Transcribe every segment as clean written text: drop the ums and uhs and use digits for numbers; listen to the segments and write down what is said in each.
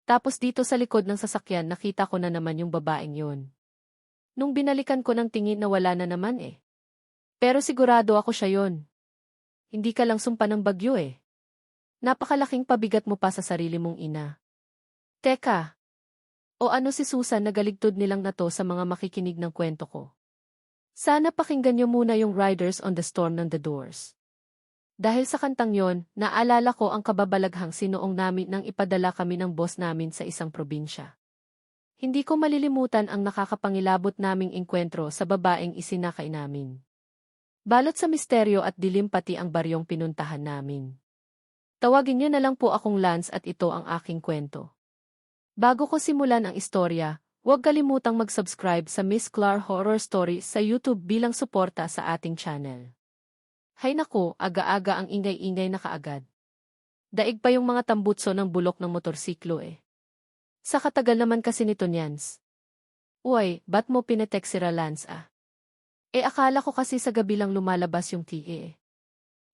Tapos dito sa likod ng sasakyan nakita ko na naman yung babaeng yun. Nung binalikan ko ng tingin na wala na naman eh. Pero sigurado ako siya yun. Hindi ka lang sumpa ng bagyo eh. Napakalaking pabigat mo pa sa sarili mong ina. Teka. O ano si Susan na galigtod nilang na to sa mga makikinig ng kwento ko? Sana pakinggan niyo muna yung Riders on the Storm ng The Doors. Dahil sa kantang yon, naalala ko ang kababalaghang sinoong namin nang ipadala kami ng boss namin sa isang probinsya. Hindi ko malilimutan ang nakakapangilabot naming engkwentro sa babaeng isinakay namin. Balot sa misteryo at dilim pati ang baryong pinuntahan namin. Tawagin niyo na lang po akong Lance at ito ang aking kwento. Bago ko simulan ang istorya, huwag kalimutang mag-subscribe sa Miss Clar Horror Stories sa YouTube bilang suporta sa ating channel. Hay nako, aga-aga ang ingay-ingay na kaagad. Daig pa yung mga tambutso ng bulok ng motorsiklo eh. Sa katagal naman kasi nito niyans. Uy, ba't mo pinetext si Lance ah? Akala ko kasi sa gabi lang lumalabas yung TA eh.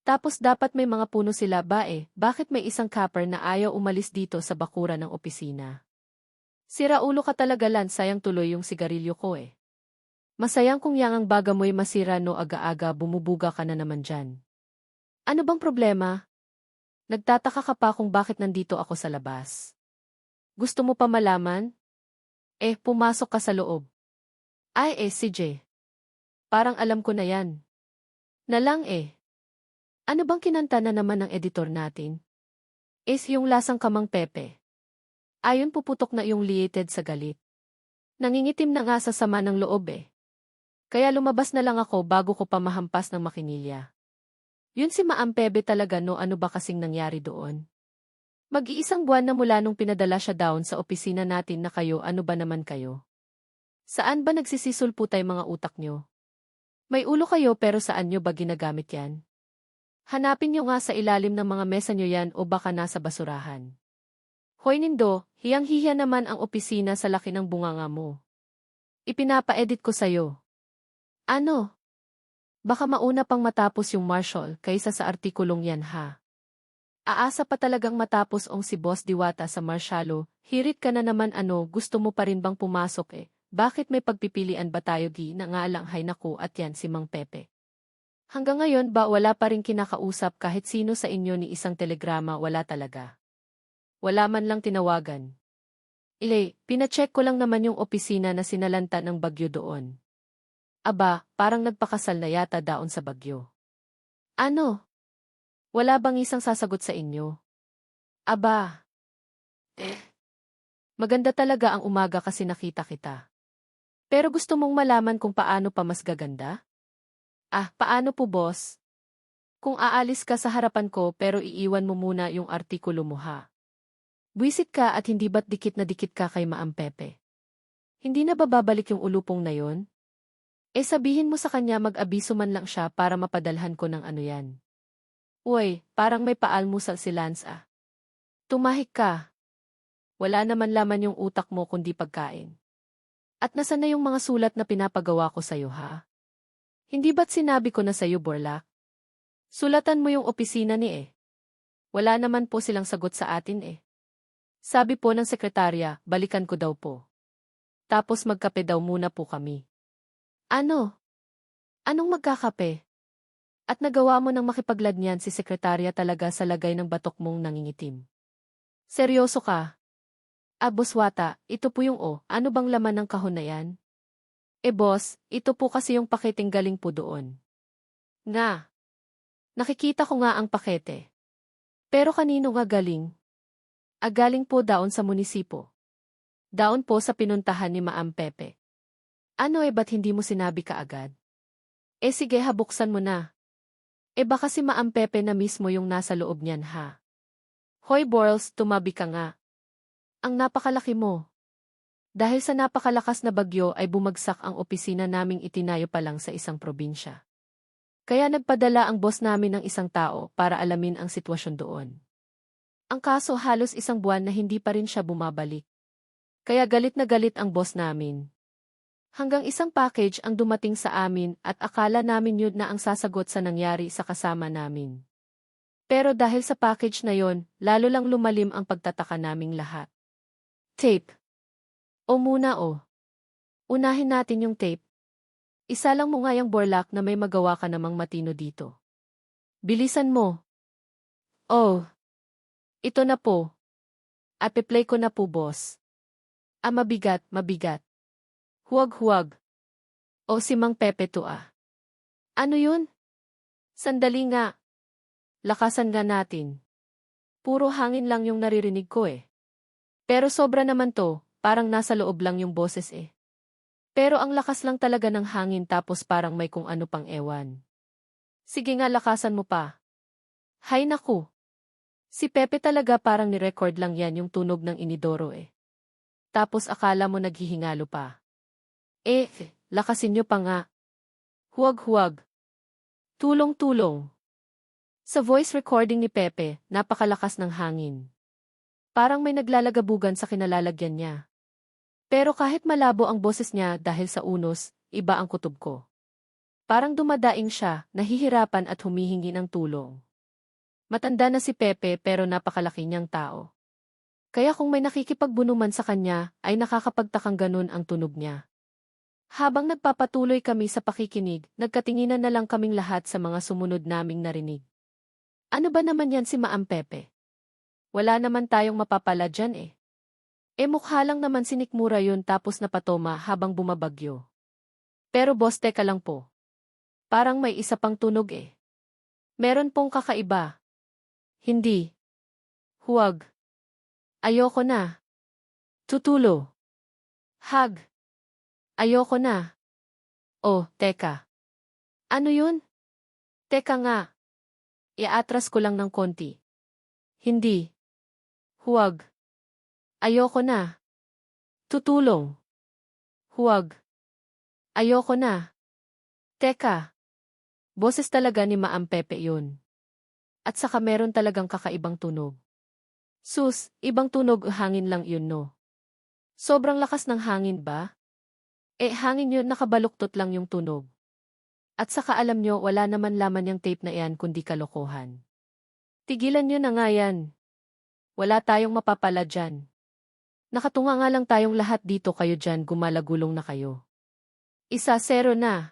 Tapos dapat may mga puno sila ba eh, bakit may isang capper na ayaw umalis dito sa bakura ng opisina? Sira ulo ka talaga Lance, sayang tuloy yung sigarilyo ko eh. Masayang kung yang ang baga mo'y masira no aga-aga bumubuga ka na naman dyan. Ano bang problema? Nagtataka ka pa kung bakit nandito ako sa labas. Gusto mo pa malaman? Pumasok ka sa loob. Si J. Parang alam ko na yan. Na lang Ano bang kinanta na naman ng editor natin? Yung lasang kamang pepe. Ayon puputok na yung liated sa galit. Nangingitim na nga sa sama ng loob Kaya lumabas na lang ako bago ko pa mahampas ng makinilya. Yun si Maam Pebe talaga no, ano ba kasing nangyari doon? Mag-iisang buwan na mula nung pinadala siya down sa opisina natin na kayo, ano ba naman kayo? Saan ba nagsisisulputay mga utak nyo? May ulo kayo pero saan nyo ba ginagamit yan? Hanapin nyo nga sa ilalim ng mga mesa nyo yan o baka nasa basurahan. Hoy Nindo, hiyang-hiya naman ang opisina sa laki ng bunganga mo. Ipinapa-edit ko sa'yo. Ano? Baka mauna pang matapos yung Marshall kaysa sa artikulong yan ha. Aasa pa talagang matapos si Boss Diwata sa Marshalo, hirit ka na naman gusto mo pa rin bang pumasok Bakit may pagpipilian ba tayo na nga lang hay naku at yan si Mang Pepe. Hanggang ngayon ba wala pa rin kinakausap kahit sino sa inyo ni isang telegrama, wala talaga. Wala man lang tinawagan. Pinacheck ko lang naman yung opisina na sinalanta ng bagyo doon. Aba, parang nagpakasal na yata daon sa bagyo. Ano? Wala bang isang sasagot sa inyo? Aba. Maganda talaga ang umaga kasi nakita kita. Pero gusto mong malaman kung paano pa mas gaganda? Paano po boss? Kung aalis ka sa harapan ko pero iiwan mo muna yung artikulo mo ha. Buwisit ka at hindi ba't dikit na dikit ka kay Maam Pepe? Hindi na ba babalik yung ulupong na yon? Sabihin mo sa kanya mag-abiso man lang siya para mapadalhan ko ng ano yan. Uy, parang may paalmusal si Lance Tumahik ka. Wala naman laman yung utak mo kundi pagkain. At nasan na yung mga sulat na pinapagawa ko sa'yo ha? Hindi ba't sinabi ko na sa'yo Borlak? Sulatan mo yung opisina ni Wala naman po silang sagot sa atin Sabi po ng sekretarya, balikan ko daw po. Tapos magkape daw muna po kami. Ano? Anong magkakape? At nagawa mo ng makipagladnyan si sekretarya talaga sa lagay ng batok mong nangingitim. Seryoso ka? Boss Wata, ito po yung ano bang laman ng kahon na yan? Boss, ito po kasi yung paketing galing po doon. Nga. Nakikita ko nga ang pakete. Pero kanino nga galing? Galing po daon sa munisipo. Daon po sa pinuntahan ni Maam Pepe. Ano ba't hindi mo sinabi kaagad? Sige buksan mo na. Baka si Maam Pepe na mismo yung nasa loob niyan ha. Hoy Borls, tumabi ka nga. Ang napakalaki mo. Dahil sa napakalakas na bagyo ay bumagsak ang opisina naming itinayo pa lang sa isang probinsya. Kaya nagpadala ang boss namin ng isang tao para alamin ang sitwasyon doon. Ang kaso halos isang buwan na hindi pa rin siya bumabalik. Kaya galit na galit ang boss namin. Hanggang isang package ang dumating sa amin at akala namin yun na ang sasagot sa nangyari sa kasama namin. Pero dahil sa package na yon, lalo lang lumalim ang pagtataka naming lahat. Tape. O muna o. Unahin natin yung tape. Isa lang mo nga yung Borlak na may magawa ka namang matino dito. Bilisan mo. Oh. Ito na po. Ape-play ko na po, boss. Mabigat, mabigat. Huwag. O si Mang Pepe to ah. Ano yun? Sandali nga. Lakasan nga natin. Puro hangin lang yung naririnig ko eh. Pero sobra naman to, parang nasa loob lang yung boses eh. Pero ang lakas lang talaga ng hangin tapos parang may kung ano pang ewan. Sige nga lakasan mo pa. Hay naku. Si Pepe talaga parang ni-record lang yan yung tunog ng inidoro eh. Tapos akala mo naghihingalo pa. Lakasin nyo pa nga. Huwag. Tulong. Sa voice recording ni Pepe, napakalakas ng hangin. Parang may naglalagabugan sa kinalalagyan niya. Pero kahit malabo ang boses niya dahil sa unos, iba ang kutob ko. Parang dumadaing siya, nahihirapan at humihingi ng tulong. Matanda na si Pepe pero napakalaki niyang tao. Kaya kung may nakikipagbunuman sa kanya, ay nakakapagtakang ganun ang tunog niya. Habang nagpapatuloy kami sa pakikinig, nagkatinginan na lang kaming lahat sa mga sumunod naming narinig. Ano ba naman yan si Maam Pepe? Wala naman tayong mapapala dyan eh. Mukha lang naman sinikmura yun tapos napatoma habang bumabagyo. Pero boss teka lang po. Parang may isa pang tunog eh. Meron pong kakaiba. Hindi. Huwag. Ayoko na. Tutulo. Hag. Ayoko na. Oh, teka. Ano yun? Teka nga. Iatras ko lang ng konti. Hindi. Huwag. Ayoko na. Tutulong. Huwag. Ayoko na. Teka. Boses talaga ni Maam Pepe yun. At saka meron talagang kakaibang tunog. Sus, ibang tunog hangin lang yun no. Sobrang lakas ng hangin ba? Hangin yun nakabaluktot lang yung tunog. At saka alam nyo wala naman laman yung tape na yan kundi kalokohan. Tigilan nyo na nga yan. Wala tayong mapapala dyan. Nakatunga nga lang tayong lahat dito kayo dyan gumalagulong na kayo. 1-0 na.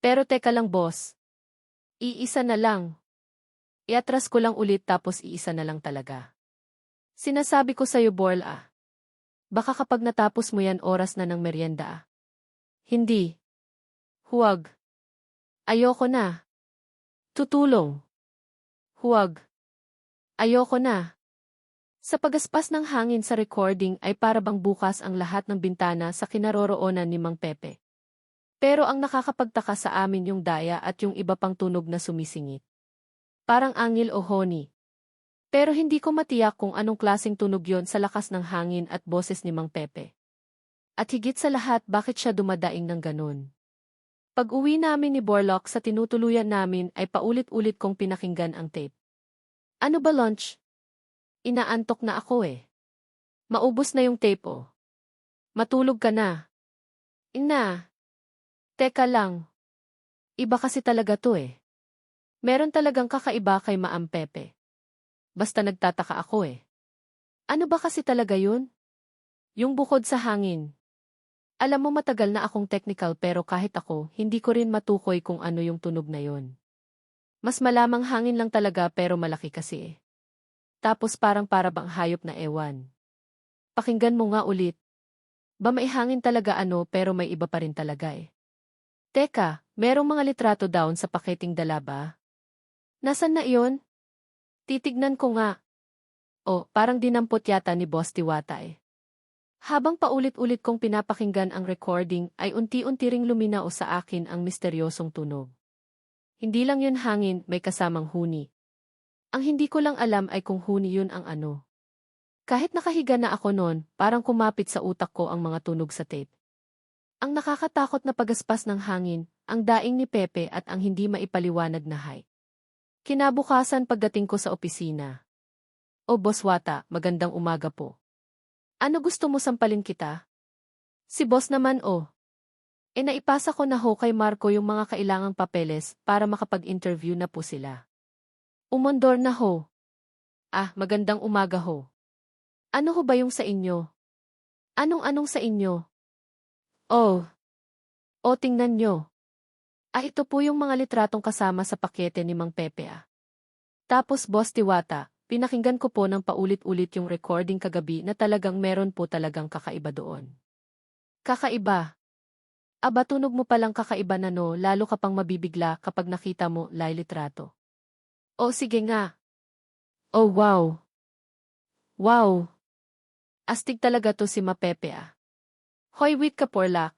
Pero teka lang boss. Iisa na lang. Iatras ko lang ulit tapos iisa na lang talaga. Sinasabi ko sa'yo Borla. Baka kapag natapos mo yan oras na ng merienda. Hindi. Huwag. Ayoko na. Tutulong. Huwag. Ayoko na. Sa pagaspas ng hangin sa recording ay para bang bukas ang lahat ng bintana sa kinaroroonan ni Mang Pepe. Pero ang nakakapagtaka sa amin yung daya at yung iba pang tunog na sumisingit. Parang angil o honi. Pero hindi ko matiyak kung anong klaseng tunog yon sa lakas ng hangin at boses ni Mang Pepe. At higit sa lahat bakit siya dumadaing ng ganun. Pag-uwi namin ni Borlak sa tinutuluyan namin ay paulit-ulit kong pinakinggan ang tape. Ano ba lunch? Inaantok na ako eh. Maubos na yung tape oh. Matulog ka na. Ina. Teka lang. Iba kasi talaga to eh. Meron talagang kakaiba kay Maam Pepe. Basta nagtataka ako eh. Ano ba kasi talaga yun? Yung bukod sa hangin. Alam mo matagal na akong technical pero kahit ako, hindi ko rin matukoy kung ano yung tunog na yun. Mas malamang hangin lang talaga pero malaki kasi eh. Tapos parang para bang hayop na ewan. Pakinggan mo nga ulit. Ba may hangin talaga ano pero may iba pa rin talaga eh. Teka, merong mga litrato down sa paketing dala ba? Nasaan na iyon? Titignan ko nga. Oh, parang dinampot yata ni Boss Diwata eh. Habang paulit-ulit kong pinapakinggan ang recording ay unti-unti ring luminao sa akin ang misteryosong tunog. Hindi lang yun hangin, may kasamang huni. Ang hindi ko lang alam ay kung huni yun ang ano. Kahit nakahiga na ako noon, parang kumapit sa utak ko ang mga tunog sa tape. Ang nakakatakot na pagaspas ng hangin, ang daing ni Pepe at ang hindi maipaliwanag na hay. Kinabukasan pagdating ko sa opisina. O Boss Wata, magandang umaga po. Ano gusto mo sampalin kita? Si Boss naman o. Naipasa ko na ho kay Marco yung mga kailangang papeles para makapag-interview na po sila. Umondor na ho. Magandang umaga ho. Ano ho ba yung sa inyo? Anong-anong sa inyo? Oh, o tingnan nyo. Ito po yung mga litratong kasama sa pakete ni Mang Pepe ah. Tapos Boss Diwata, pinakinggan ko po ng paulit-ulit yung recording kagabi na talagang meron po talagang kakaiba doon. Kakaiba? Aba tunog mo palang kakaiba na no, lalo ka pang mabibigla kapag nakita mo litrato. O sige nga. Oh wow. Wow. Astig talaga to si Mapepe ah. Hoy wait ka porlak.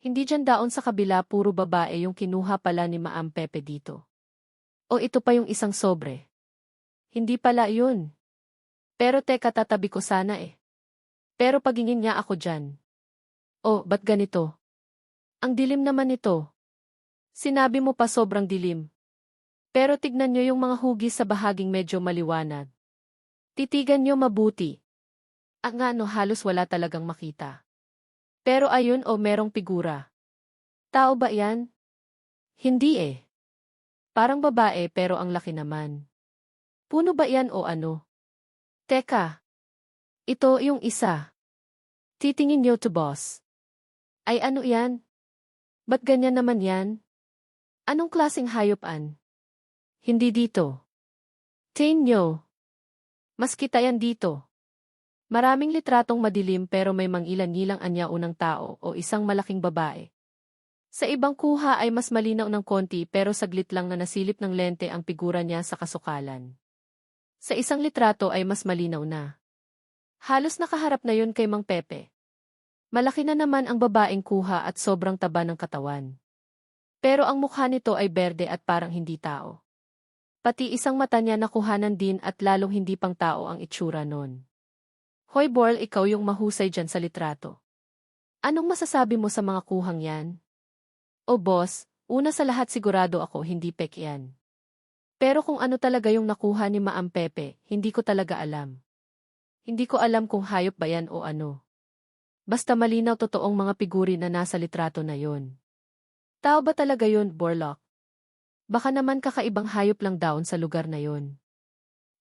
Hindi dyan daon sa kabila puro babae yung kinuha pala ni Maam Pepe dito. O ito pa yung isang sobre. Hindi pala yun. Pero teka tatabi ko sana eh. Pero pagingin nga ako dyan. O, ba't ganito? Ang dilim naman ito. Sinabi mo pa sobrang dilim. Pero tignan nyo yung mga hugis sa bahaging medyo maliwanag. Titigan nyo mabuti. Ang ano halos wala talagang makita. Pero ayun o merong figura. Tao ba yan? Hindi eh. Parang babae pero ang laki naman. Puno ba yan o ano? Teka. Ito yung isa. Titingin nyo to boss. Ay ano yan? Ba't ganyan naman yan? Anong klaseng hayop-an? Hindi dito. Tain nyo. Mas kita yan dito. Maraming litratong madilim pero may mangilan-ngilang anyao ng tao o isang malaking babae. Sa ibang kuha ay mas malinaw ng konti pero saglit lang na nasilip ng lente ang figura niya sa kasukalan. Sa isang litrato ay mas malinaw na. Halos nakaharap na yun kay Mang Pepe. Malaki na naman ang babaeng kuha at sobrang taba ng katawan. Pero ang mukha nito ay berde at parang hindi tao. Pati isang mata niya nakuhanan din at lalong hindi pang tao ang itsura nun. Hoy Borl, ikaw yung mahusay dyan sa litrato. Anong masasabi mo sa mga kuhang yan? O boss, una sa lahat sigurado ako hindi pek yan. Pero kung ano talaga yung nakuha ni Maam Pepe, hindi ko talaga alam. Hindi ko alam kung hayop ba yan o ano. Basta malinaw totoong mga figuri na nasa litrato na yon. Tao ba talaga yun, Borlock? Baka naman kakaibang hayop lang daon sa lugar na yon.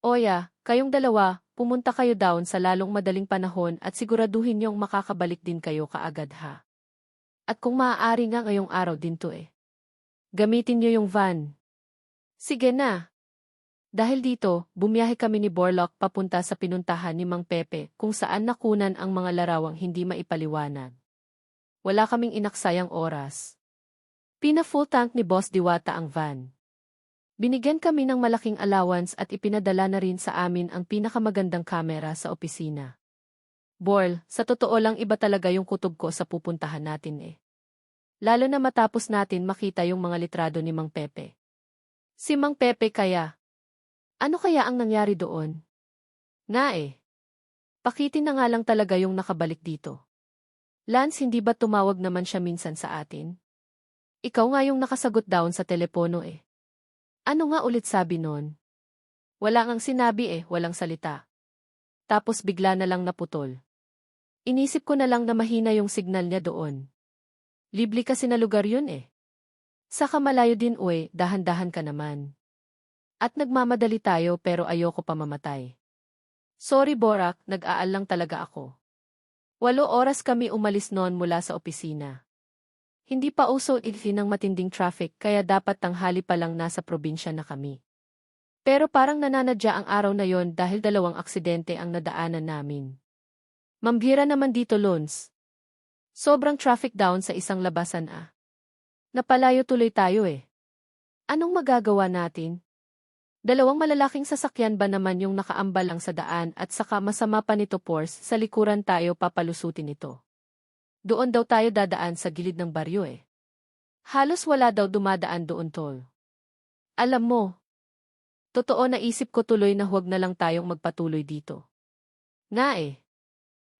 Oya, kayong dalawa, pumunta kayo daon sa lalong madaling panahon at siguraduhin niyong makakabalik din kayo kaagad ha. At kung maaari nga ngayong araw din to eh. Gamitin niyo yung van. Sige na. Dahil dito, bumiyahe kami ni Borlock papunta sa pinuntahan ni Mang Pepe kung saan nakunan ang mga larawang hindi maipaliwanag. Wala kaming inaksayang oras. Pina-full tank ni Boss Diwata ang van. Binigyan kami ng malaking allowance at ipinadala na rin sa amin ang pinakamagandang kamera sa opisina. Borl, sa totoo lang iba talaga yung kutob ko sa pupuntahan natin eh. Lalo na matapos natin makita yung mga litrado ni Mang Pepe. Si Mang Pepe kaya? Ano kaya ang nangyari doon? Nga eh. Pakitin na nga lang talaga yung nakabalik dito. Lance, hindi ba tumawag naman siya minsan sa atin? Ikaw nga yung nakasagot down sa telepono eh. Ano nga ulit sabi nun? Wala ngang sinabi eh, walang salita. Tapos bigla na lang naputol. Inisip ko na lang na mahina yung signal niya doon. Libre kasi na lugar yun eh. Saka malayo din uwe, dahan-dahan ka naman. At nagmamadali tayo pero ayoko pa mamatay. Sorry Borak, nag-aal lang talaga ako. 8 oras kami umalis noon mula sa opisina. Hindi pa uso ng matinding traffic kaya dapat tanghali pa lang nasa probinsya na kami. Pero parang nananadya ang araw na yon dahil 2 aksidente ang nadaanan namin. Mambira naman dito Lons. Sobrang traffic down sa isang labasan ah. Napalayo tuloy tayo eh. Anong magagawa natin? 2 malalaking sasakyan ba naman yung nakaambal lang sa daan at saka masama pa nito Pors sa likuran tayo papalusutin ito. Doon daw tayo dadaan sa gilid ng baryo eh. Halos wala daw dumadaan doon tol. Alam mo, totoo naisip ko tuloy na huwag na lang tayong magpatuloy dito. Nga eh.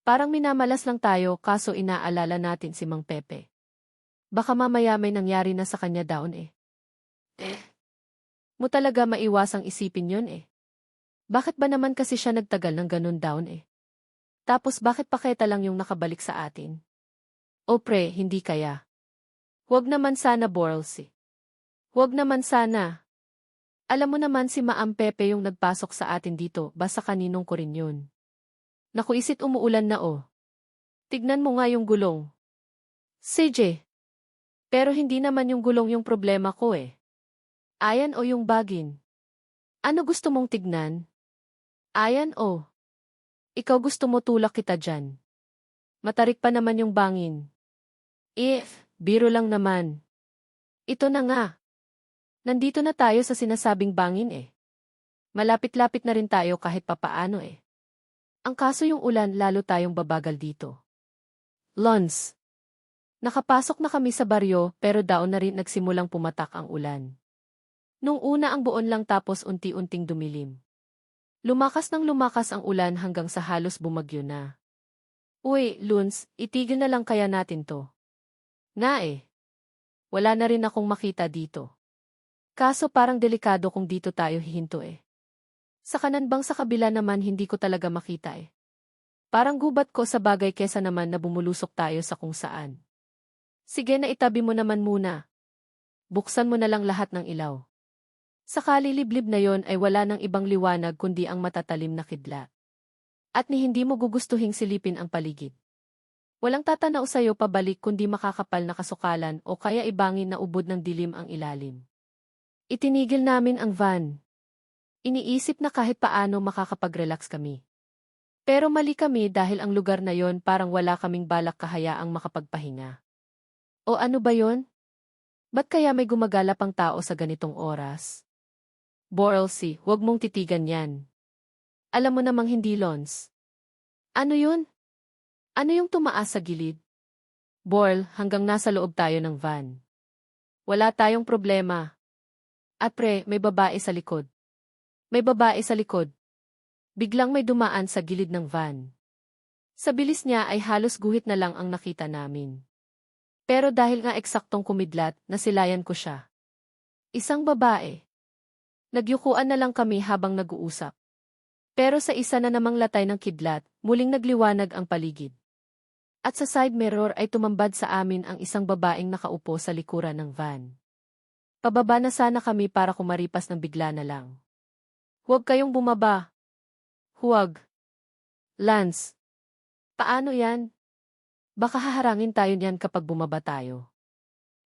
Parang minamalas lang tayo kaso inaalala natin si Mang Pepe. Baka mamaya may nangyari na sa kanya daon eh. Mo talaga maiwasang isipin yon eh. Bakit ba naman kasi siya nagtagal ng ganun daon eh? Tapos bakit paketa lang yung nakabalik sa atin? O pre, hindi kaya. Huwag naman sana Borls eh. Huwag naman sana. Alam mo naman si Maam Pepe yung nagpasok sa atin dito, basta kaninong ko rin yun. Naku isit umuulan na oh. Tignan mo nga yung gulong. CJ. Pero hindi naman yung gulong yung problema ko eh. Ayan o yung bagin. Ano gusto mong tignan? Ayan o. Ikaw gusto mo tulak kita dyan. Matarik pa naman yung bangin. Biro lang naman. Ito na nga. Nandito na tayo sa sinasabing bangin eh. Malapit-lapit na rin tayo kahit papaano eh. Ang kaso yung ulan lalo tayong babagal dito. Lons. Nakapasok na kami sa baryo pero daon na rin nagsimulang pumatak ang ulan. Nung una ang buon lang tapos unti-unting dumilim. Lumakas ng lumakas ang ulan hanggang sa halos bumagyo na. Uy, Luns, itigil na lang kaya natin to. Nga eh. Wala na rin akong makita dito. Kaso parang delikado kung dito tayo hihinto eh. Sa kanan bang sa kabila naman hindi ko talaga makita eh. Parang gubat ko sa bagay kesa naman na bumulusok tayo sa kung saan. Sige na itabi mo naman muna. Buksan mo na lang lahat ng ilaw. Sa kaliliblib na yon ay wala nang ibang liwanag kundi ang matatalim na kidlat. At ni hindi mo gugustuhing silipin ang paligid. Walang tatanaw sa'yo pabalik kundi makakapal na kasukalan o kaya ibangin na ubod ng dilim ang ilalim. Itinigil namin ang van. Iniisip na kahit paano makakapag-relax kami. Pero mali kami dahil ang lugar na yon parang wala kaming balak kahayaang makapagpahinga. O ano ba yon? Ba't kaya may gumagala pang tao sa ganitong oras? Borelsi, huwag mong titigan yan. Alam mo namang hindi, Lons. Ano yun? Ano yung tumaas sa gilid? Borl, hanggang nasa loob tayo ng van. Wala tayong problema. At pre, may babae sa likod. May babae sa likod. Biglang may dumaan sa gilid ng van. Sa bilis niya ay halos guhit na lang ang nakita namin. Pero dahil nga eksaktong kumidlat, nasilayan ko siya. Isang babae. Nagyukuan na lang kami habang nag-uusap. Pero sa isa na namang latay ng kidlat, muling nagliwanag ang paligid. At sa side mirror ay tumambad sa amin ang isang babaeng nakaupo sa likuran ng van. Pababa na sana kami para kumaripas ng bigla na lang. Huwag kayong bumaba. Huwag. Lance. Paano yan? Baka haharangin tayo niyan kapag bumaba tayo.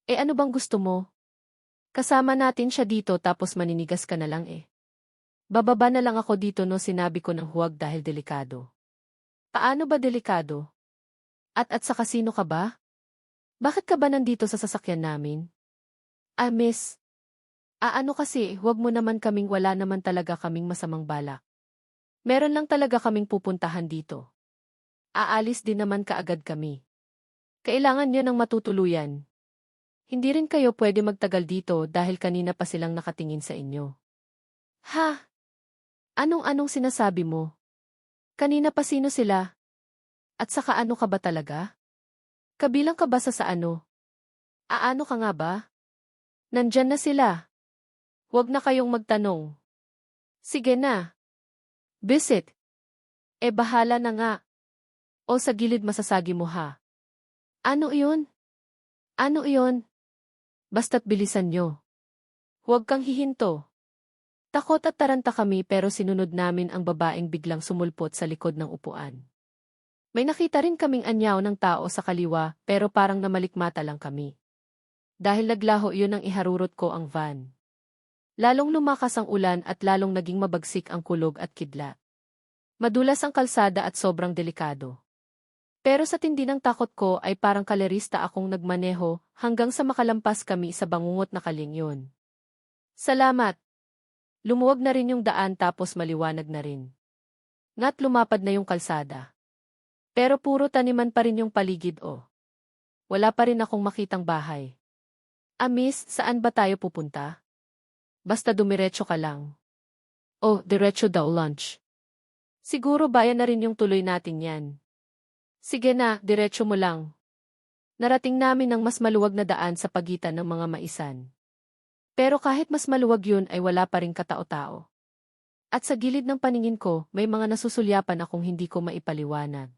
Ano bang gusto mo? Kasama natin siya dito tapos maninigas ka na lang eh. Bababa na lang ako dito no sinabi ko ng huwag dahil delikado. Paano ba delikado? At sa kasino ka ba? Bakit ka ba nandito sa sasakyan namin? Miss. Ano kasi, huwag mo naman kaming wala naman talaga kaming masamang balak. Meron lang talaga kaming pupuntahan dito. Aalis din naman kaagad kami. Kailangan niyo ng matutuluyan. Hindi rin kayo pwede magtagal dito dahil kanina pa silang nakatingin sa inyo. Ha? Anong sinasabi mo? Kanina pa sino sila? At saka ano ka ba talaga? Kabilang ka ba sa ano? Ano ka nga ba? Nandyan na sila. Huwag na kayong magtanong. Sige na. Visit. Bahala na nga. O sa gilid masasagi mo ha. Ano iyon? Ano iyon? Basta't bilisan nyo. Huwag kang hihinto. Takot at taranta kami pero sinunod namin ang babaeng biglang sumulpot sa likod ng upuan. May nakita rin kaming anyaw ng tao sa kaliwa pero parang namalikmata lang kami. Dahil naglaho yun ang iharurot ko ang van. Lalong lumakas ang ulan at lalong naging mabagsik ang kulog at kidlat. Madulas ang kalsada at sobrang delikado. Pero sa tindi ng takot ko ay parang kalerista akong nagmaneho hanggang sa makalampas kami sa bangungot na kaling yun. Salamat! Lumuwag na rin yung daan tapos maliwanag na rin. Nga't lumapad na yung kalsada. Pero puro taniman pa rin yung paligid Wala pa rin akong makitang bahay. Miss, saan ba tayo pupunta? Basta dumiretso ka lang. Diretso daw lunch. Siguro bayan na rin yung tuloy natin yan. Sige na, diretso mo lang. Narating namin ang mas maluwag na daan sa pagitan ng mga maisan. Pero kahit mas maluwag yun ay wala pa ring katao-tao. At sa gilid ng paningin ko, may mga nasusulyapan akong hindi ko maipaliwanag.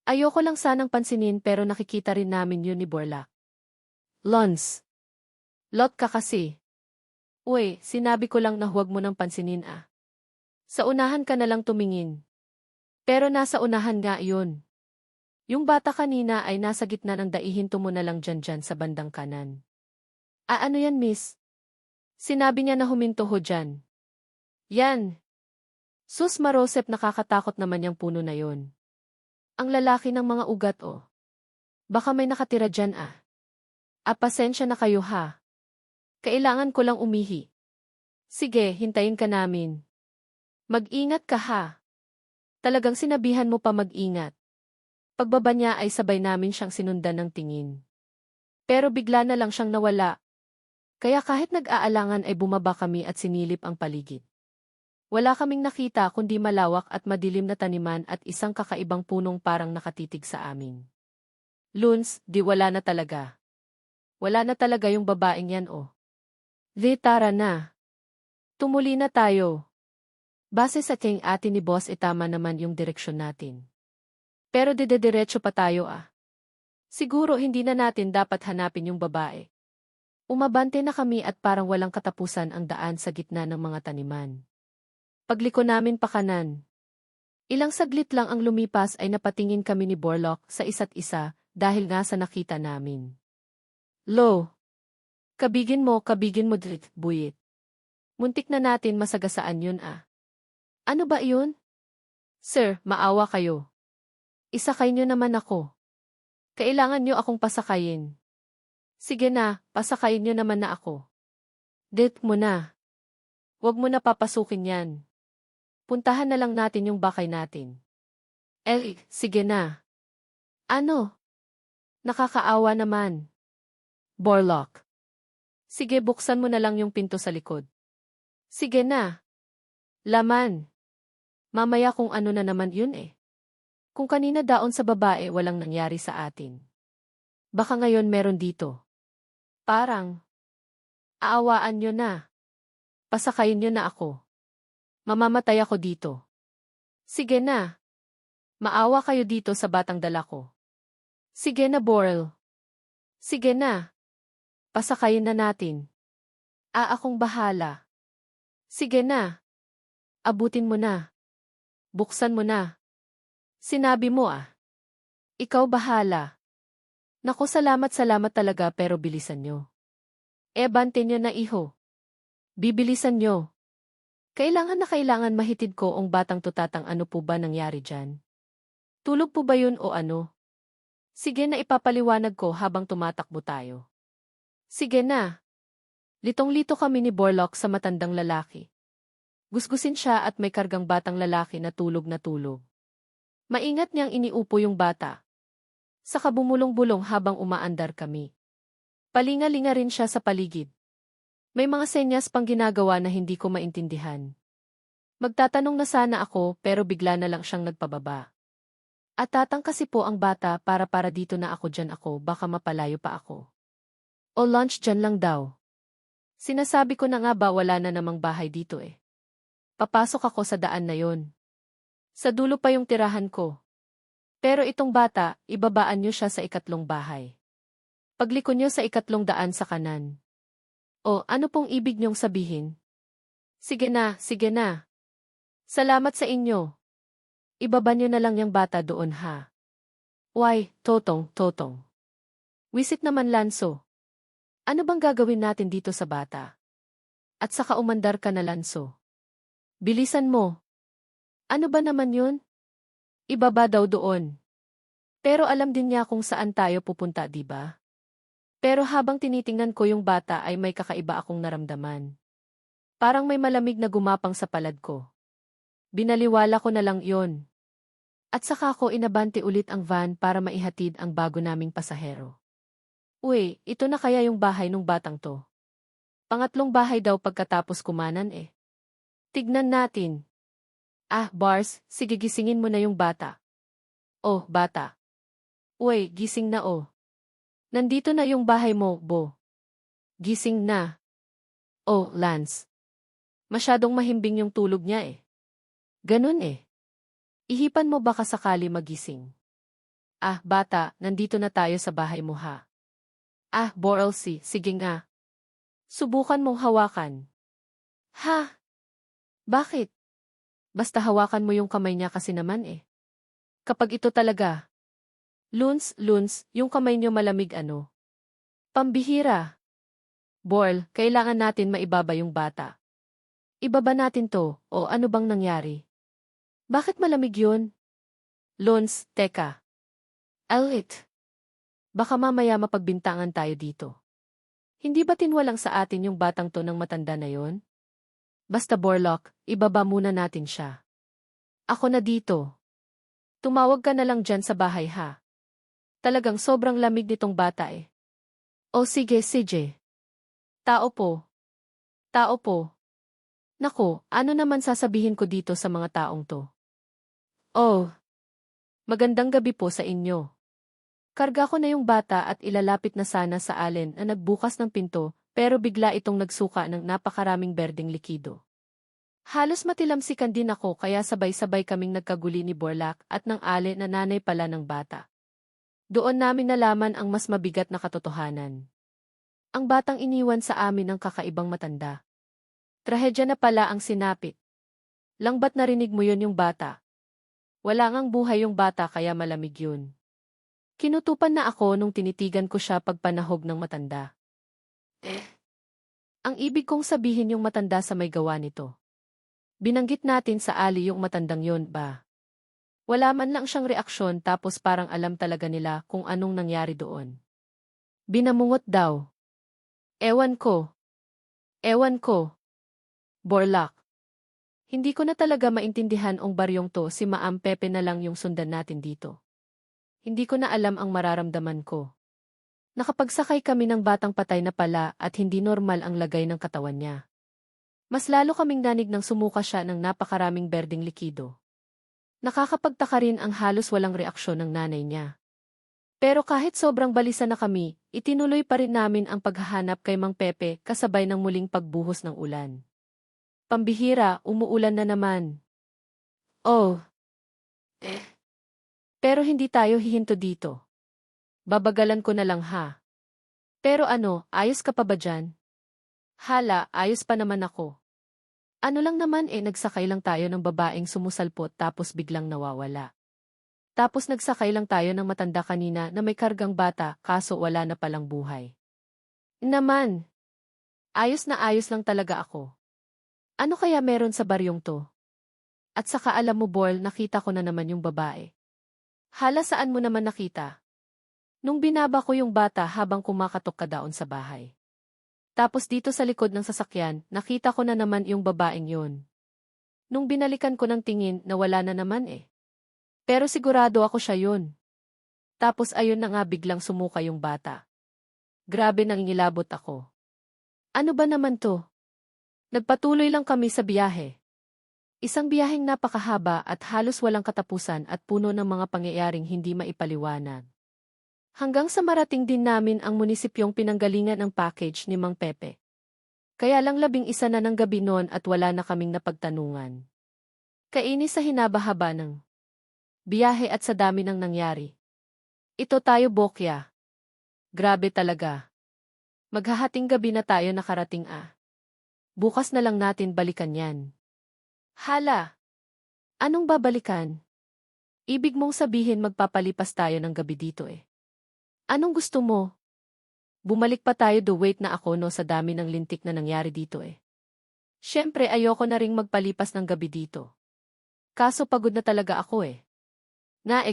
Ayoko lang sanang pansinin pero nakikita rin namin yun ni Borlak. Lons. Lot ka kasi. Uy, sinabi ko lang na huwag mo nang pansinin Sa unahan ka na lang tumingin. Pero nasa unahan nga yun. Yung bata kanina ay nasa gitna ng daihinto mo na lang dyan sa bandang kanan. Ano yan, miss? Sinabi niya na huminto ho dyan. Yan. Sus Marosep, nakakatakot naman yung puno na yon. Ang lalaki ng mga ugat oh. Baka may nakatira dyan ah. Pasensya na kayo ha. Kailangan ko lang umihi. Sige, hintayin ka namin. Mag-ingat ka ha. Talagang sinabihan mo pa mag-ingat. Pagbaba niya ay sabay namin siyang sinundan ng tingin. Pero bigla na lang siyang nawala. Kaya kahit nag-aalangan ay bumaba kami at sinilip ang paligid. Wala kaming nakita kundi malawak at madilim na taniman at isang kakaibang punong parang nakatitig sa amin. Luns, di wala na talaga. Wala na talaga yung babaeng yan oh. Di tara na. Tumuli na tayo. Base sa king ate ni boss tama naman yung direksyon natin. Pero didediretso pa tayo ah. Siguro hindi na natin dapat hanapin yung babae. Umabante na kami at parang walang katapusan ang daan sa gitna ng mga taniman. Pagliko namin pa kanan. Ilang saglit lang ang lumipas ay napatingin kami ni Borlock sa isa't isa dahil nga sa nakita namin. Lo! Kabigin mo drit, buyit. Muntik na natin masagasaan yun ah. Ano ba yun? Sir, maawa kayo. Isakay nyo naman ako. Kailangan nyo akong pasakayin. Sige na, pasakayin nyo naman na ako. Dit mo na. Huwag mo na papasukin yan. Puntahan na lang natin yung bakay natin. Sige na. Ano? Nakakaawa naman. Borlock. Sige, buksan mo na lang yung pinto sa likod. Sige na. Laman. Mamaya kung ano na naman yun eh. Kung kanina daon sa babae walang nangyari sa atin. Baka ngayon meron dito. Parang. Aawaan nyo na. Pasakayin nyo na ako. Mamamatay ako dito. Sige na. Maawa kayo dito sa batang dala ko. Sige na, Borl. Sige na. Pasakayin na natin. Akong bahala. Sige na. Abutin mo na. Buksan mo na. Sinabi mo ah. Ikaw bahala. Naku, salamat talaga pero bilisan nyo. Bante nyo na iho. Bibilisan nyo. Kailangan mahitid ko ang batang tutatang ano po ba nangyari dyan. Tulog po ba yun o ano? Sige na, ipapaliwanag ko habang tumatakbo tayo. Sige na. Litong-lito kami ni Borlock sa matandang lalaki. Gusgusin siya at may kargang batang lalaki na tulog na tulog. Maingat niyang iniupo yung bata. Saka bumulong-bulong habang umaandar kami. Palinga-linga rin siya sa paligid. May mga senyas pang ginagawa na hindi ko maintindihan. Magtatanong na sana ako pero bigla na lang siyang nagpababa. At tatang kasi po ang bata para dito na ako dyan ako baka mapalayo pa ako. O lunch dyan lang daw. Sinasabi ko na nga ba wala na namang bahay dito eh. Papasok ako sa daan na yon. Sa dulo pa yung tirahan ko. Pero itong bata, ibabaan niyo siya sa ikatlong bahay. Pagliko niyo sa ikatlong daan sa kanan. O, ano pong ibig niyong sabihin? Sige na, sige na. Salamat sa inyo. Ibaba niyo na lang yung bata doon ha. Why, Totong. Wisit naman Lanso. Ano bang gagawin natin dito sa bata? At saka umandar ka na Lanso. Bilisan mo. Ano ba naman yun? Ibaba daw doon. Pero alam din niya kung saan tayo pupunta, di ba? Pero habang tinitingnan ko yung bata ay may kakaiba akong naramdaman. Parang may malamig na gumapang sa palad ko. Binaliwala ko na lang yon. At saka ko inabante ulit ang van para maihatid ang bago naming pasahero. Uy, ito na kaya yung bahay nung batang to? Pangatlong bahay daw pagkatapos kumanan eh. Tignan natin. Bars, sige gisingin mo na yung bata. Oh, bata. Uy, gising na oh. Nandito na yung bahay mo, Bo. Gising na. Oh, Lance. Masyadong mahimbing yung tulog niya eh. Ganun eh. Ihipan mo baka sakali magising. Bata, nandito na tayo sa bahay mo ha. Borelsi, sige nga. Subukan mong hawakan. Ha? Bakit? Basta hawakan mo yung kamay niya kasi naman eh. Kapag ito talaga. Luns, yung kamay niyo malamig ano? Pambihira. Borl, kailangan natin maibaba yung bata. Ibaba natin to, o ano bang nangyari? Bakit malamig yun? Luns, teka. Alit. Baka mamaya mapagbintangan tayo dito. Hindi ba tinwalang sa atin yung batang to ng matanda na yon? Basta Borlock, ibaba muna natin siya. Ako na dito. Tumawag ka na lang dyan sa bahay ha. Talagang sobrang lamig nitong bata eh. O sige, CJ. Tao po. Tao po. Nako, ano naman sasabihin ko dito sa mga taong to? Oh, magandang gabi po sa inyo. Karga ko na yung bata at ilalapit na sana sa Allen na nagbukas ng pinto, pero bigla itong nagsuka ng napakaraming berdeng likido. Halos matilamsikan din ako kaya sabay-sabay kaming nagkaguli ni Borlak at ng Allen na nanay pala ng bata. Doon namin nalaman ang mas mabigat na katotohanan. Ang batang iniwan sa amin ng kakaibang matanda. Trahedya na pala ang sinapit. Lang ba't narinig mo yun yung bata? Wala ngang buhay yung bata kaya malamig yun. Kinutupan na ako nung tinitigan ko siya pagpanahog ng matanda. Ang ibig kong sabihin yung matanda sa may gawa nito. Binanggit natin sa Ali yung matandang yon ba? Wala man lang siyang reaksyon tapos parang alam talaga nila kung anong nangyari doon. Binamungot daw. Ewan ko. Ewan ko. Borlak. Hindi ko na talaga maintindihan ang baryong to si Maam Pepe na lang yung sundan natin dito. Hindi ko na alam ang mararamdaman ko. Nakapagsakay kami ng batang patay na pala at hindi normal ang lagay ng katawan niya. Mas lalo kaming nanig nang sumuka siya ng napakaraming berdeng likido. Nakakapagtaka rin ang halos walang reaksyon ng nanay niya. Pero kahit sobrang balisa na kami, itinuloy pa rin namin ang paghahanap kay Mang Pepe kasabay ng muling pagbuhos ng ulan. Pambihira, umuulan na naman. Oh. Pero hindi tayo hihinto dito. Babagalan ko na lang ha. Pero ano, ayos ka pa ba dyan? Hala, ayos pa naman ako. Ano lang naman nagsakay lang tayo ng babaeng sumusalpot tapos biglang nawawala. Tapos nagsakay lang tayo ng matanda kanina na may kargang bata kaso wala na palang buhay. Naman. Ayos na ayos lang talaga ako. Ano kaya meron sa baryong to? At saka alam mo Borl, nakita ko na naman yung babae. Hala saan mo naman nakita? Nung binaba ko yung bata habang kumakatok ka daon sa bahay. Tapos dito sa likod ng sasakyan, nakita ko na naman yung babaeng yun. Nung binalikan ko ng tingin, nawala na naman Pero sigurado ako siya yun. Tapos ayun na nga biglang sumuka yung bata. Grabe nangingilabot ako. Ano ba naman to? Nagpatuloy lang kami sa biyahe. Isang biyaheng napakahaba at halos walang katapusan at puno ng mga pangyayaring hindi maipaliwanag. Hanggang sa marating din namin ang munisipyong pinanggalingan ng package ni Mang Pepe. Kaya lang 11 na ng gabi noon at wala na kaming napagtanungan. Kainis sa hinabahaba ng biyahe at sa dami ng nangyari. Ito tayo Bokya. Grabe talaga. Maghahating gabi na tayo nakarating Bukas na lang natin balikan yan. Hala! Anong babalikan? Ibig mong sabihin magpapalipas tayo ng gabi dito Anong gusto mo? Bumalik pa tayo do wait na ako no sa dami ng lintik na nangyari dito Siyempre ayoko na ring magpalipas ng gabi dito. Kaso pagod na talaga ako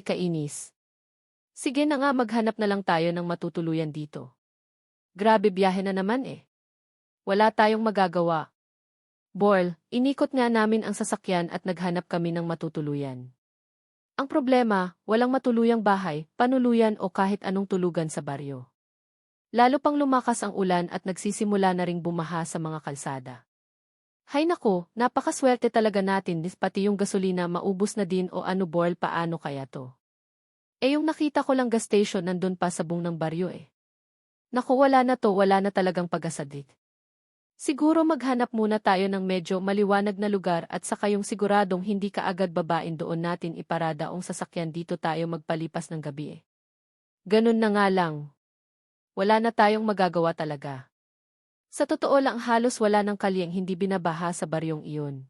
kainis. Sige na nga maghanap na lang tayo ng matutuluyan dito. Grabe biyahe na naman Wala tayong magagawa. Borl, inikot nga namin ang sasakyan at naghanap kami ng matutuluyan. Ang problema, walang matuluyang bahay, panuluyan o kahit anong tulugan sa baryo. Lalo pang lumakas ang ulan at nagsisimula na ring bumaha sa mga kalsada. Hay nako, napakaswerte talaga natin pati yung gasolina maubos na din o ano Borl paano kaya to? Yung nakita ko lang gas station nandun pa sa bung ng baryo Naku wala na to, wala na talagang pag-asadit. Siguro maghanap muna tayo ng medyo maliwanag na lugar at saka yung siguradong hindi ka agad babain doon natin iparada ang sasakyan dito tayo magpalipas ng gabi Ganun na nga lang. Wala na tayong magagawa talaga. Sa totoo lang halos wala ng kalyeng hindi binabaha sa baryong iyon.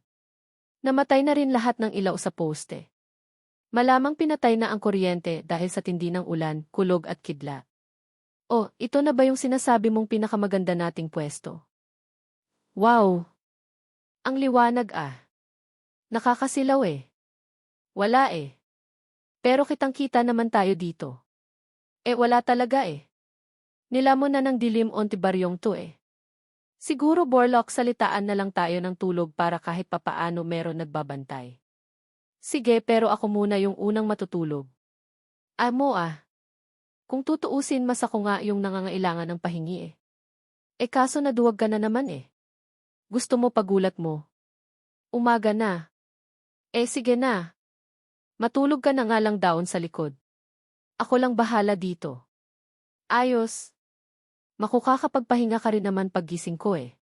Namatay na rin lahat ng ilaw sa poste. Malamang pinatay na ang kuryente dahil sa tindi ng ulan, kulog at kidlat. Oh, ito na ba yung sinasabi mong pinakamaganda nating pwesto? Wow! Ang liwanag ah. Nakakasilaw eh. Wala eh. Pero kitang-kita naman tayo dito. Wala talaga eh. Nilamon na ng dilim ontibaryong to eh. Siguro Borlock salitaan na lang tayo ng tulog para kahit papaano meron nagbabantay. Sige pero ako muna yung unang matutulog. Amo ah. Kung tutuusin mas ako nga yung nangangailangan ng pahingi eh. Kaso naduwag ka na naman eh. Gusto mo pagulat mo. Umaga na. Sige na. Matulog ka na nga lang daon sa likod. Ako lang bahala dito. Ayos. Makukakapagpahinga ka rin naman paggising ko eh.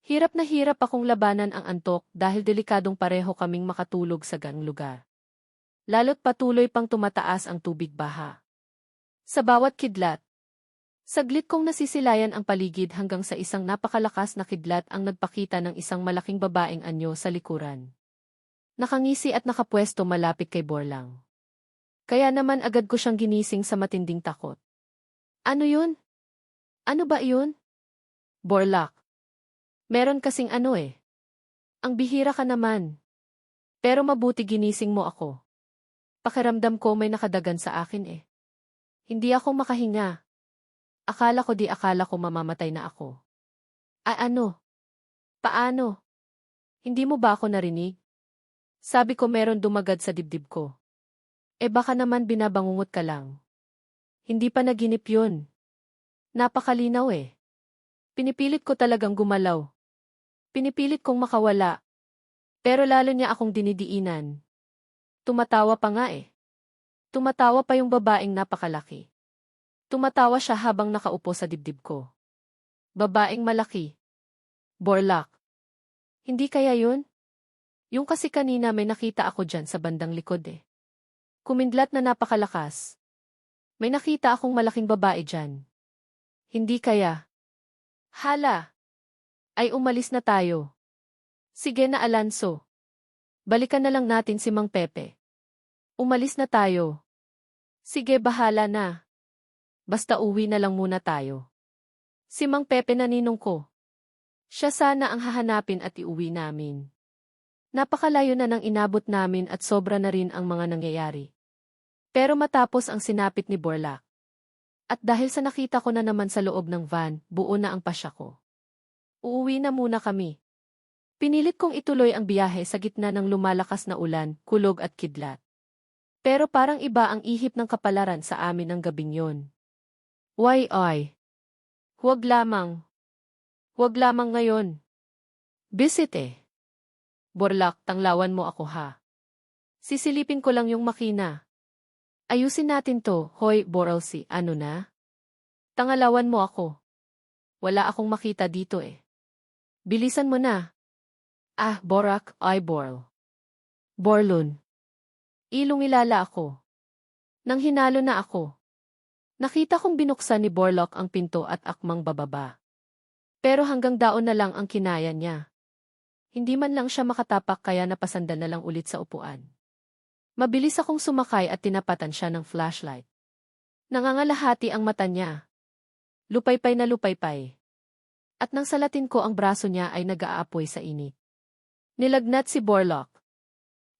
Hirap na hirap akong labanan ang antok dahil delikadong pareho kaming makatulog sa gang lugar. Lalo't patuloy pang tumataas ang tubig baha. Sa bawat kidlat, saglit kong nasisilayan ang paligid hanggang sa isang napakalakas na kidlat ang nagpakita ng isang malaking babaeng anyo sa likuran. Nakangisi at nakapwesto malapit kay Borlang. Kaya naman agad ko siyang ginising sa matinding takot. Ano yun? Ano ba yun? Borlak. Meron kasing ano eh. Ang bihira ka naman. Pero mabuti ginising mo ako. Pakiramdam ko may nakadagan sa akin eh. Hindi ako makahinga. Akala ko mamamatay na ako. Ano? Paano? Hindi mo ba ako narinig? Sabi ko meron dumagad sa dibdib ko. Baka naman binabangungot ka lang. Hindi pa naginip yun. Napakalinaw eh. Pinipilit ko talagang gumalaw. Pinipilit kong makawala. Pero lalo niya akong dinidiinan. Tumatawa pa nga eh. Tumatawa pa yung babaeng napakalaki. Tumatawa siya habang nakaupo sa dibdib ko. Babaeng malaki. Borlak. Hindi kaya yun? Yung kasi kanina may nakita ako dyan sa bandang likod eh. Kumindlat na napakalakas. May nakita akong malaking babae dyan. Hindi kaya. Hala. Ay umalis na tayo. Sige na Alonso. Balikan na lang natin si Mang Pepe. Umalis na tayo. Sige bahala na. Basta uwi na lang muna tayo. Si Mang Pepe na ninong ko. Siya sana ang hahanapin at iuwi namin. Napakalayo na nang inabot namin at sobra na rin ang mga nangyayari. Pero matapos ang sinapit ni Borlak. At dahil sa nakita ko na naman sa loob ng van, buo na ang pasya ko. Uuwi na muna kami. Pinilit kong ituloy ang biyahe sa gitna ng lumalakas na ulan, kulog at kidlat. Pero parang iba ang ihip ng kapalaran sa amin ng gabing yon. Ay. Huwag lamang. Huwag lamang ngayon. Bisit eh. Borlak, tanglawan mo ako ha. Sisilipin ko lang yung makina. Ayusin natin to, hoy, Borlsi, ano na? Tangalawan mo ako. Wala akong makita dito eh. Bilisan mo na. Borak, ay Borl. Borlun. Ilungilala ako. Nang hinalo na ako. Nakita kong binuksan ni Borlok ang pinto at akmang bababa. Pero hanggang daon na lang ang kinaya niya. Hindi man lang siya makatapak kaya napasandan na lang ulit sa upuan. Mabilis akong sumakay at tinapatan siya ng flashlight. Nangangalahati ang mata niya. Lupaypay na lupaypay. At nang salatin ko ang braso niya ay nag-aapoy sa init. Nilagnat si Borlok.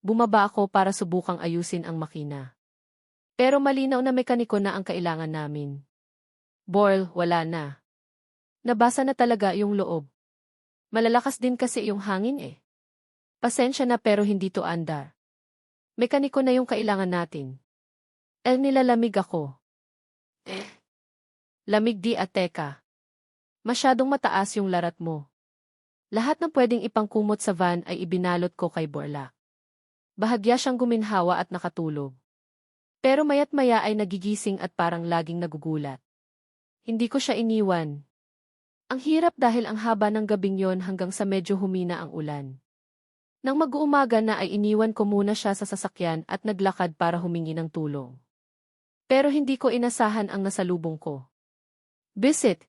Bumaba ako para subukang ayusin ang makina. Pero malinaw na mekaniko na ang kailangan namin. Borl, wala na. Nabasa na talaga yung loob. Malalakas din kasi yung hangin eh. Pasensya na pero hindi to andar. Mekaniko na yung kailangan natin. Nilalamig ako. Lamig di ateka. Masyadong mataas yung larat mo. Lahat ng pwedeng ipangkumot sa van ay ibinalot ko kay Borla. Bahagya siyang guminhawa at nakatulog. Pero mayat maya ay nagigising at parang laging nagugulat. Hindi ko siya iniwan. Ang hirap dahil ang haba ng gabing yon hanggang sa medyo humina ang ulan. Nang mag-uumaga na ay iniwan ko muna siya sa sasakyan at naglakad para humingi ng tulong. Pero hindi ko inasahan ang nasalubong ko. Bisit!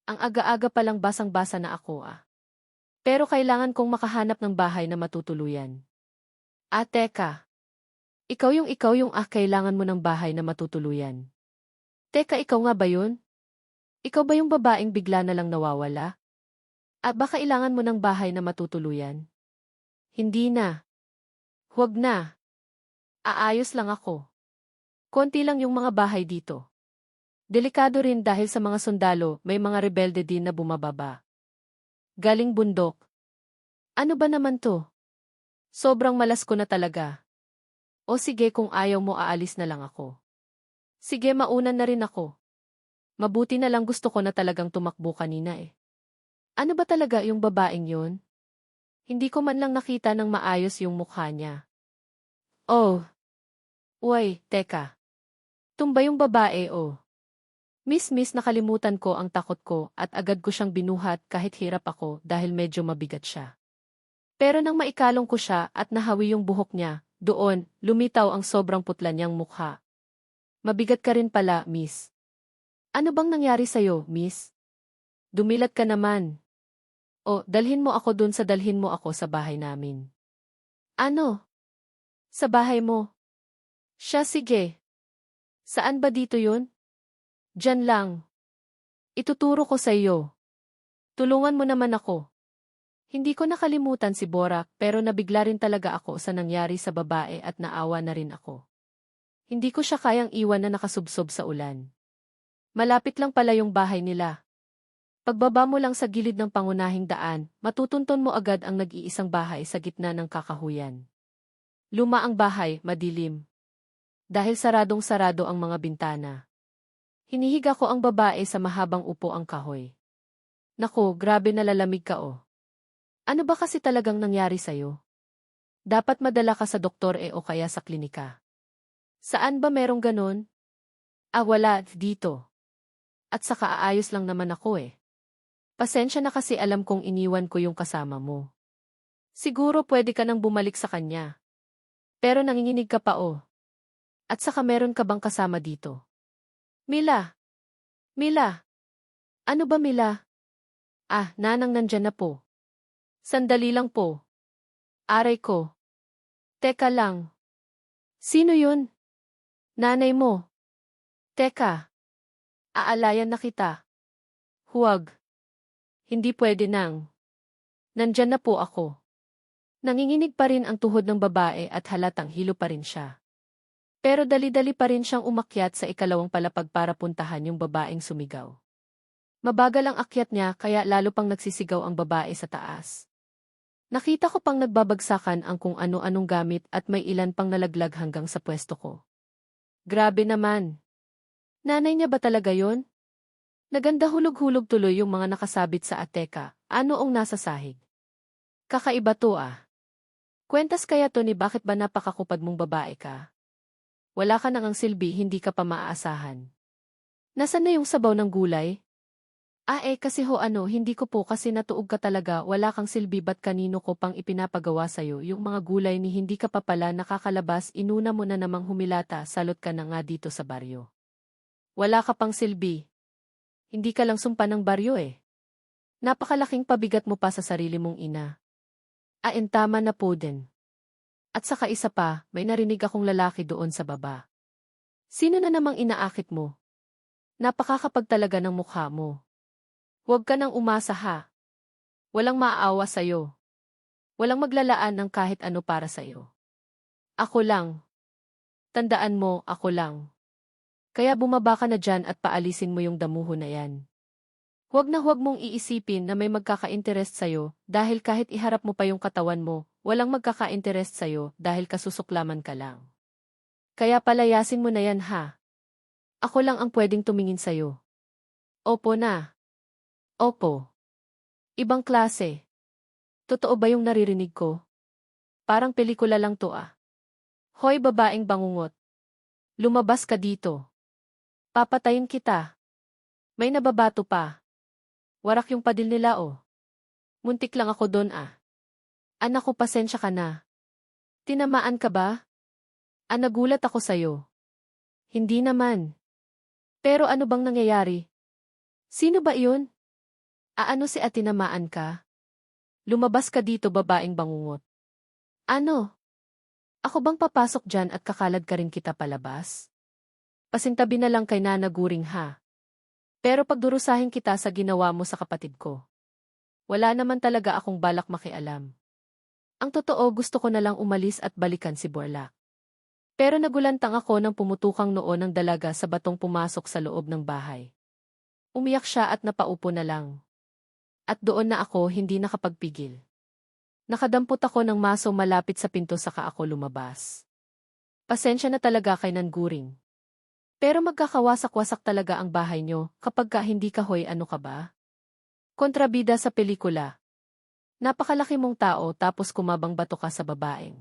Ang aga-aga palang basang-basa na ako Pero kailangan kong makahanap ng bahay na matutuluyan. Teka. Ikaw yung kailangan mo ng bahay na matutuluyan. Teka, ikaw nga ba yun? Ikaw ba yung babaeng bigla na lang nawawala? At ba kailangan mo ng bahay na matutuluyan? Hindi na. Huwag na. Aayos lang ako. Konti lang yung mga bahay dito. Delikado rin dahil sa mga sundalo, may mga rebelde din na bumababa. Galing bundok. Ano ba naman to? Sobrang malas ko na talaga. O sige, kung ayaw mo, aalis na lang ako. Sige, maunan na rin ako. Mabuti na lang, gusto ko na talagang tumakbo kanina eh. Ano ba talaga yung babaeng yun? Hindi ko man lang nakita ng maayos yung mukha niya. Oh. Uy, teka. Tumba yung babae oh. Miss, nakalimutan ko ang takot ko at agad ko siyang binuhat kahit hirap ako dahil medyo mabigat siya. Pero nang maikalong ko siya at nahawi yung buhok niya, doon, lumitaw ang sobrang putla niyang mukha. Mabigat ka rin pala, miss. Ano bang nangyari sa'yo, miss? Dumilat ka naman. O, dalhin mo ako sa bahay namin. Ano? Sa bahay mo? Siya, sige. Saan ba dito yun? Diyan lang. Ituturo ko sa iyo. Tulungan mo naman ako. Hindi ko nakalimutan si Borak pero nabigla rin talaga ako sa nangyari sa babae at naawa na rin ako. Hindi ko siya kayang iwan na nakasubsob sa ulan. Malapit lang pala yung bahay nila. Pagbaba mo lang sa gilid ng pangunahing daan, matutunton mo agad ang nag-iisang bahay sa gitna ng kakahuyan. Luma ang bahay, madilim. Dahil saradong-sarado ang mga bintana. Hinihiga ko ang babae sa mahabang upo ang kahoy. Naku, grabe nalalamig ka oh. Ano ba kasi talagang nangyari sa'yo? Dapat madala ka sa doktor o kaya sa klinika. Saan ba merong ganon? Wala, dito. At saka aayos lang naman ako eh. Pasensya na kasi alam kong iniwan ko yung kasama mo. Siguro pwede ka nang bumalik sa kanya. Pero nanginginig ka pa oh. At saka meron ka bang kasama dito? Mila. Mila. Ano ba Mila? Nanang nandyan na po. Sandali lang po. Aray ko. Teka lang. Sino yun? Nanay mo. Teka. Aalayan na kita. Huwag. Hindi pwede nang. Nandyan na po ako. Nanginginig pa rin ang tuhod ng babae at halatang hilo pa rin siya. Pero dali-dali pa rin siyang umakyat sa ikalawang palapag para puntahan yung babaeng sumigaw. Mabagal ang akyat niya kaya lalo pang nagsisigaw ang babae sa taas. Nakita ko pang nagbabagsakan ang kung ano-anong gamit at may ilan pang nalaglag hanggang sa pwesto ko. Grabe naman. Nanay niya ba talaga yon? Naganda hulog-hulog tuloy yung mga nakasabit sa ateka, anoong nasa sahig. Kakaiba to ah. Kwentas kaya to ni bakit ba napakakupad mong babae ka? Wala ka nang ang silbi, hindi ka pa maaasahan. Nasaan na yung sabaw ng gulay? Kasi hindi ko po kasi natuog ka talaga, wala kang silbi ba't kanino ko pang ipinapagawa sa'yo yung mga gulay ni hindi ka pa pala nakakalabas, inuna mo na namang humilata, salot ka na nga dito sa baryo. Wala ka pang silbi. Hindi ka lang sumpa ng baryo eh. Napakalaking pabigat mo pa sa sarili mong ina. Tama na po din. At saka isa pa, may narinig akong lalaki doon sa baba. Sino na namang inaakit mo? Napakakapag talaga ng mukha mo. Huwag ka nang umasa ha. Walang maaawa sa'yo. Walang maglalaan ng kahit ano para sa'yo. Ako lang. Tandaan mo, ako lang. Kaya bumaba ka na dyan at paalisin mo yung damuho na yan. Huwag na huwag mong iisipin na may magkaka-interest sa'yo dahil kahit iharap mo pa yung katawan mo, walang magkaka-interest sa'yo dahil kasusuklaman ka lang. Kaya palayasin mo na yan ha. Ako lang ang pwedeng tumingin sa'yo. Opo na. Opo. Ibang klase. Totoo ba yung naririnig ko? Parang pelikula lang to ah. Hoy babaeng bangungot. Lumabas ka dito. Papatayin kita. May nababato pa. Warak yung padil nila oh. Muntik lang ako doon ah. Anak ko pasensya ka na. Tinamaan ka ba? Nagulat ako sa'yo. Hindi naman. Pero ano bang nangyayari? Sino ba iyon? Ano si tinamaan ka? Lumabas ka dito babaeng bangungot. Ano? Ako bang papasok dyan at kakalad ka rin kita palabas? Pasintabi na lang kay Nana Guring ha. Pero pagdurusahin kita sa ginawa mo sa kapatid ko. Wala naman talaga akong balak makialam. Ang totoo gusto ko na lang umalis at balikan si Borlak. Pero nagulantang ako nang pumutukang noo ng dalaga sa batong pumasok sa loob ng bahay. Umiyak siya at napaupo na lang. At doon na ako hindi nakapagpigil. Nakadampot ako ng maso malapit sa pinto saka ako lumabas. Pasensya na talaga kay Nanguring. Pero magkakawasak-wasak talaga ang bahay nyo kapag ka hindi kahoy ano ka ba? Kontrabida sa pelikula. Napakalaki mong tao tapos kumabang bato ka sa babaeng.